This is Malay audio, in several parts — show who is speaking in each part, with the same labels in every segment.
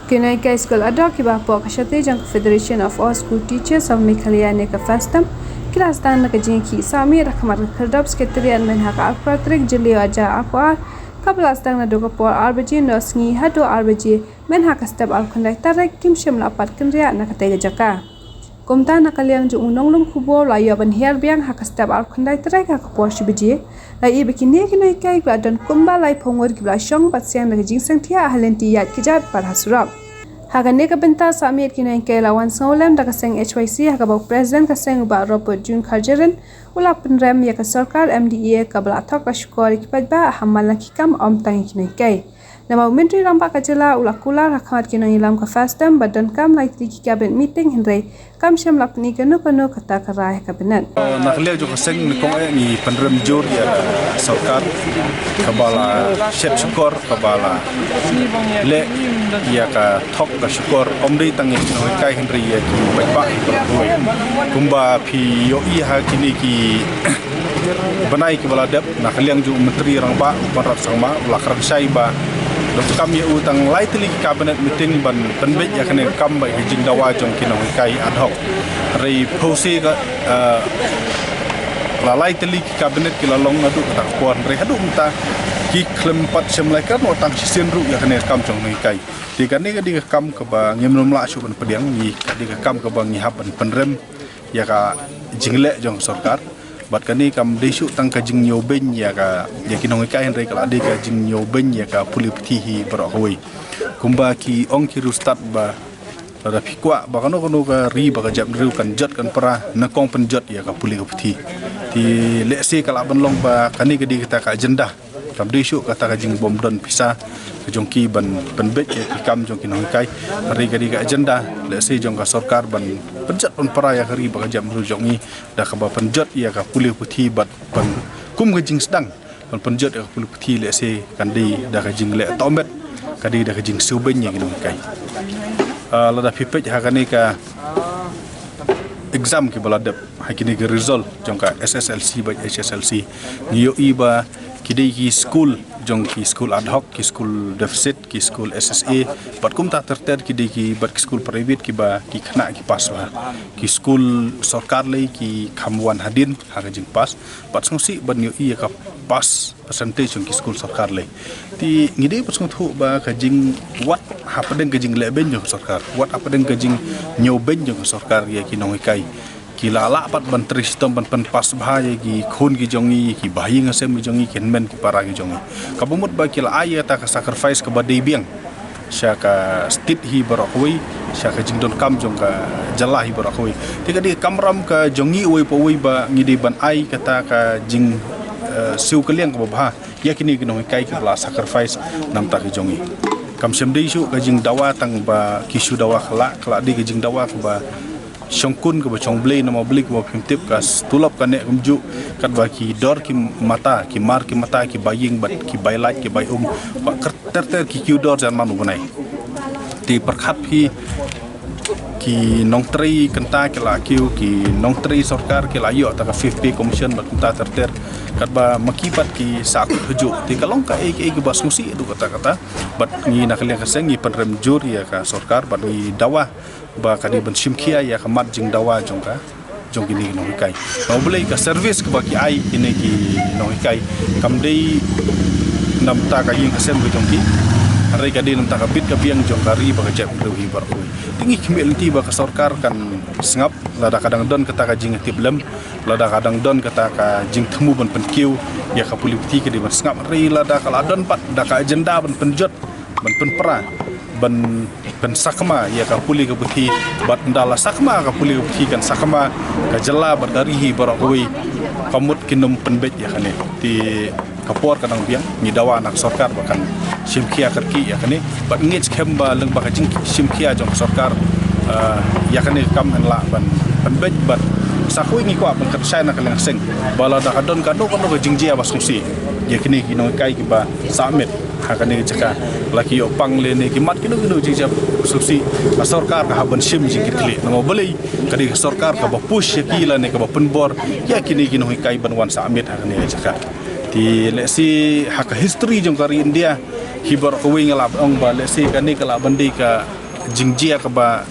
Speaker 1: Kinai kai school ada ki ba po ka shate jang Federation of All School Teachers of Meghalaya ne ka fastam kilas tan na ka jing ki sami rakhamar khardab sekretariat men ha ka patrik jili aja apa kablas tang na doga por arbaji nosngi hado arbaji men ha ka step al khundai tarek kim shim la pat kinria na ka tega jaka komta na kaliang ju unong lung khubo la ya ban hiar biang ha ka step al khundai tarek ha ka por shibiji la i bikini kinai kai ba dan kumba lai phongor ki bla shong pat siang na jing sang thia halenti yat kijat par hasurab Hagan neka benta samit kina ke lawan sengolem da kaseng HYC haga bau president kaseng ba Robert June Khajaran ula penrem ya ka sarkar MDA ka bala thak ka shukor ki pajba hamal ki kam om tang kina ke nama menteri rampa ka jela ula kula rakhat kina ilam ka fastam badan kam lai ki cabinet meeting henry kam sham lapni kanu kanu kata ka rai kabinet
Speaker 2: nakhle jo kaseng kong ni penrem jur ya sarkar ka bala shet shukor ka bala le ya ka thok ka syukur omri tangi noi kai henry ya ki bai ba ki kumba phi yo i ha kini ki banai ki baladap na khaliang ju menteri rang ba barat sangma la kran sai ba dok kami utang lai tili cabinet meeting ban penbet ya kene kam bai jing dawa jong ki noi kai ad hoc rei pose ka la lai tili cabinet ki la long adu ta pon rei hadu ta ki klempat semlai kan otang sisen ru ya kene kam jong noi kai di kan ni di kam ke ba ngimlum la su ban pediang ni di kam ke ba ngi haban penrem ya ka jingle jong sarkar bat kan ni kam desu tang ka jing nyo ben ya ka ya ki nong ka hen re kala de ka jing nyo ben ya ka puli pthi hi bro hoi kumba ki ong ki rustat ba ra phikwa ba kano kano ka ri ba ka jap ru kan jot kan para na kong pen jot ya ka puli pthi ti le se kala ban long ba kan ni ka di kita ka agenda kam desu kata ka jing bom don pisa jongki ban penbet ya kam jongki nong kai hari gadi ga agenda le se jong ka sarkar ban penjat pun para ya hari ba jam ru jongi da ka ba penjat ya ka puli puthi bat ban kum ga jing sedang ban penjat ya puli puthi le se kan di da ka jing le tomet kadi da ka jing suben ya nong kai la da pipet ha ka ni ka exam ki baladap hakini ga result jong ka SSLC ba HSLC ni yo iba kidai ki school jong ki school ad hoc ki school deficit ki school SSA bat kum ta terter kidai ki bat ki school private ki ba ki khana ki pas ba ki school sarkar lai ki khamwan hadin ha ka jing pas bat songsi ban yo i ka pas percentage jong ki school sarkar lai ti ngidai pas ngthu ba ka jing wat ha padeng ka jing le ben jong sarkar wat apa deng ka jing nyo ben jong sarkar ya ki nong kai ki lala pat ban tristom ban pen pas bahaya ki khun ki jongi ki bayi ngasem ki jongi ken men ki para ki jongi kabumut ba ki la aya ta ka sacrifice ka badai biang syaka stit hi barakwi syaka jingdon kam jong ka jalah hi barakwi tiga di kamram ka jongi oi po oi ba ngidi ban ai kata ka jing siu kaliang ka ba ya kini ki noi kai ki bla sacrifice nam ta ki jongi kam semdei su ka jing dawa tang ba ki su dawa khala di ki jing dawa ka ba Syongkun ke bacong beli nama beli ke bawah tip kas tulap kan nek kumju kat bagi dor ki mata ki mar ki mata ki baying bat ki baylat ki bayum pak ter ki dor jan manu bunai ti perkhat hi ki nong tri kenta ki la kiu ki nong tri sarkar ki la yo ta ka 50 commission bat kenta ter kat ba makibat ki sak huju ti kalong ka ek bas musi du kata bat ni nakali ka sengi penrem jur ya ka sarkar bat ni dawa ba kadi ban simkia ya ka mat jing dawa jong ka jong kini nong kai no boleh ka service ke bagi ai kini ki nong kai kam dei nam ta ka yin ka sem ke jong ki hari kadi nam ta ka bit ka biang jong kari ba ka jep do hi bar ko tingi khmel ti ba ka sarkar kan sengap lada kadang don kata ka jing tiblem lada kadang don kata ka jing temu ban penkiu ya ka puli pti ke di ban sengap ri lada ka ladon pat da ka agenda ban penjot ban penpera ban sakma ya ka puli ka puthi bat ndala sakma ka puli ka puthi kan sakma ka jalla bardarihi barakwi kamut kinum penbet ya kane ti kapor kanang biang ni dawa nak sarkar bakan simkia kerki ya kane bat ngits khemba leng ba jing simkia jong sarkar ya kane kam la ban penbet bat sakui ngi ko ban kersai nak leng seng bala da kadon kado ko jingjia basungsi ya kini ki nong kai ki ba samit hakane jaka laki yo pangle ne ki mat kinu jijab susi sarkar ka haban sim jingkli no boleh kadi sarkar ka ba push ki la ne ka ba penbor ya kini ki nong kai ban wan samit hakane jaka ti lesi hak history jong kari India hibar ko wing la ong ba le si kani kala bandi ka jingjia ka ba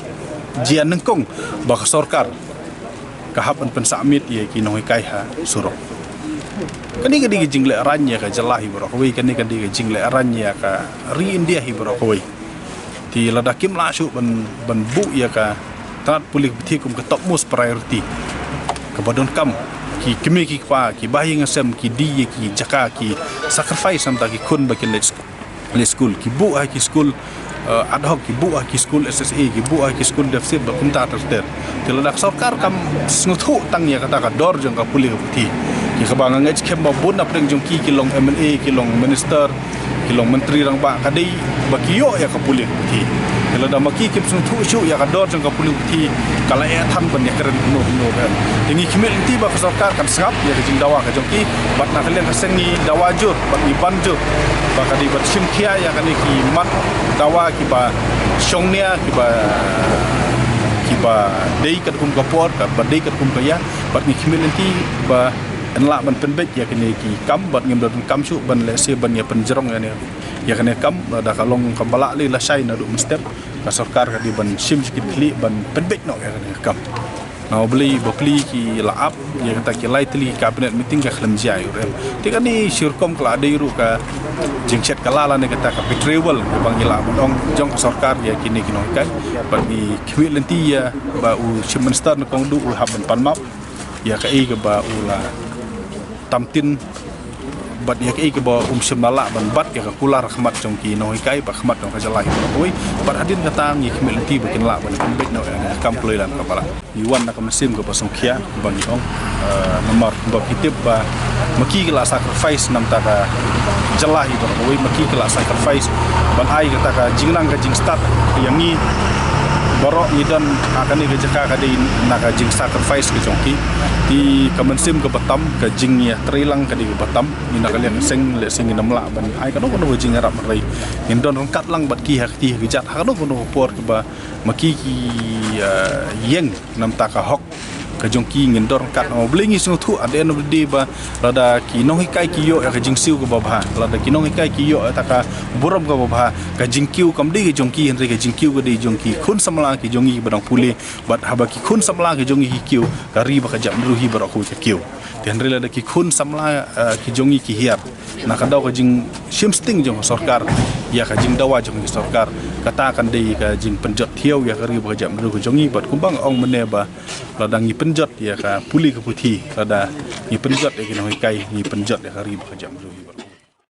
Speaker 2: jian nengkong ba ka sarkar ka hapan pensamit ye ki noi kai ha suro kani kadi ke jingle aranya ka jalah hibar ko wi kani kadi ke jingle aranya ka ri india hibar ko wi ti ladakim la su ban bu ya ka tat pulik bthi kum ka top most priority ka badon kam ki kimi ki pa ki bayi ngasem ki di ki jaka ki sacrifice sam ta ki kun ba ki le school ki bu ha ki school ad hoc ki bu ha ki school SSA ki bu ha ki school deficit ba kum ta ter til dak sarkar kam snuthu tang ya kata ka dor jong ka pulik bthi ki kabang ngaj kem ba bun apeng jong ki long MLA ki long minister ki long menteri rang ba kadai ba ki yo ya ka pulik bthi til da maki kim snuthu shu ya ka dor jong ka pulik bthi kala ya tham ban ya keren no kan tingi kimel ti ba ka sarkar kan sngap ya jing dawa ka jong ki bat na kalen asengi dawa jur bat ni banjo ba ka di bat sim khia ya kan ki mat dawa ki ba shongnia ki ba dei kat kum kapor ka ba dei kat kum ka ya bat ni kimel ti ba enla ban penbet ya kan ki kam bat ngem don kam su ban le se ban ya penjerong ya kan kam da kalong kambala li la sai na du mestep ka sarkar ka di ban sim sikit kli ban penbet no ya kan kam na beli ki laap ya kata ki lai tli cabinet meeting ka khlam jai urem ti kan ni sirkom kala de ru ka jingset kala la ne kata ka betrayal ke bangila bong jong sarkar ya kini kino kai ban ni kwil lenti ya ba u minister na kong du u haban panmap ya ka e ka ba u la tamtin bat ya ke ba semala ban bat ya ka kular khmat jong ki no kai ba khmat jong ka jalai oi bat adin kata ngi khmel ti bakin la ban bek no kam kloilan ka bala yuan na ka mesim ka pasong khia ban ong nomor ba kitip ba maki kala sacrifice nam ta ka jalai ba oi maki kala sacrifice ban ai kata ka jingnang ka jing start yang ni borok ni dan akan ni jaka ka di naka jing sacrifice ke jongki di kemensim ke batam ke jing ya trilang ke di batam ni nak kalian sing le sing namla ban ai ka no jing arab rai ni don kat lang bat ki hak ti hijat ha no por ke ba maki ki yeng nam ta ka hok ka jongki ngendor kat no blingi sung thu at the end of the day ba lada ki no hikai ki yo ka jing siu ka ba lada ki no hikai ki yo ta ka buram ka ba ka jing kiu kam di ka jongki henry ka jing kiu ka di jongki khun samla ki jongi badang pule bat haba ki khun samla ki jongi ki kiu ka ri ba ka jam ruhi ba ko ka kiu henry lada ki khun samla ki jongi ki hiap na ka daw ka jing shimsting jong sarkar ya ka jing dawa jong ki sarkar kata kan dei ka jing penjot thiau ya ka ri ba ka jam ru ka jongi bat kumbang ong mene ba ladang ni penjot ya ka puli ke putih lada ni penjot ya ki no kai ni penjot ya ka ri ba ka jam ru